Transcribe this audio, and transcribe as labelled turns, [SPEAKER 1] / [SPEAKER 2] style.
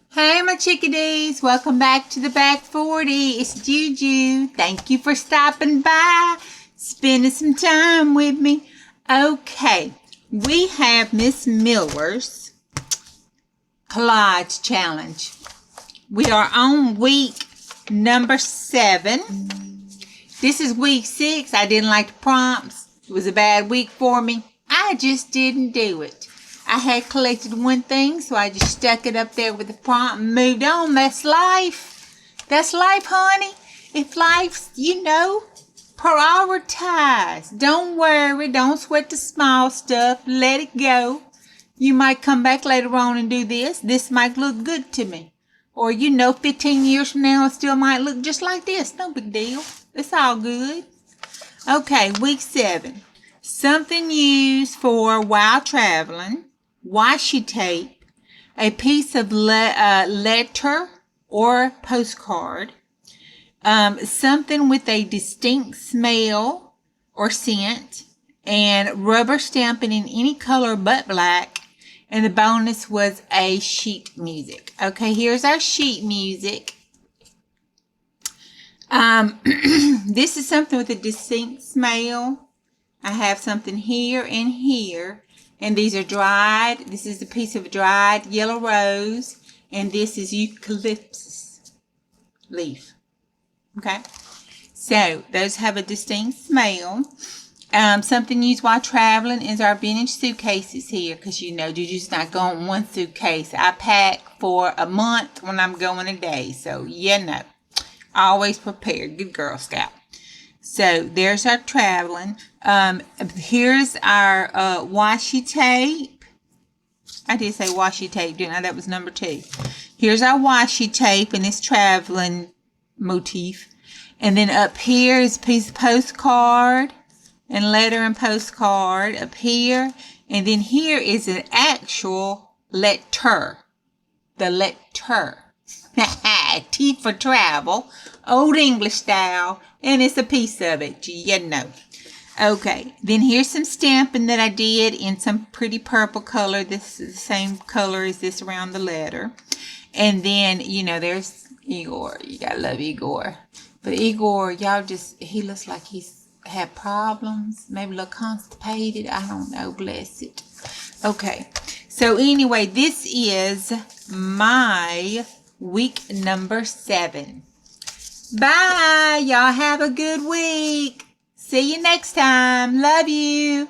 [SPEAKER 1] Hey my chickadees, welcome back to the Back 40. It's Juju. Thank you for stopping by, spending some time with me. Okay, we have Miss Miller's collage challenge. We are on week number 7. This is week 6. I didn't like the prompts. It was a bad week for me. I just didn't do it. I had collected one thing, so I just stuck it up there with the prompt and moved on. That's life. That's life, honey. If life's, prioritize. Don't worry. Don't sweat the small stuff. Let it go. You might come back later on and do this. This might look good to me. Or, 15 years from now, it still might look just like this. No big deal. It's all good. Okay, week 7. Something used for while traveling. Washi tape, a piece of letter or postcard, something with a distinct smell or scent, and rubber stamping in any color but black, and the bonus was a sheet music. Okay, here's our sheet music. This is something with a distinct smell. I have something here and here. And these are dried. This is a piece of dried yellow rose. And this is eucalyptus leaf. Okay. So, those have a distinct smell. Something used while traveling is our vintage suitcases here. Because, Juju's not going one suitcase. I pack for a month when I'm going a day. So, always prepared. Good Girl Scout. So, there's our traveling. Here's our washi tape. I did say washi tape, didn't I? That was number 2. Here's our washi tape and its traveling motif. And then up here is a piece of postcard and letter and postcard up here. And then here is an actual letter. The letter. T for travel. Old English style. And it's a piece of it, Okay, then here's some stamping that I did in some pretty purple color. This is the same color as this around the letter. And then, there's Igor. You gotta love Igor. But Igor, he looks like he's had problems. Maybe a little constipated. I don't know, bless it. Okay, so anyway, this is my week number 7. Bye. Y'all have a good week. See you next time. Love you.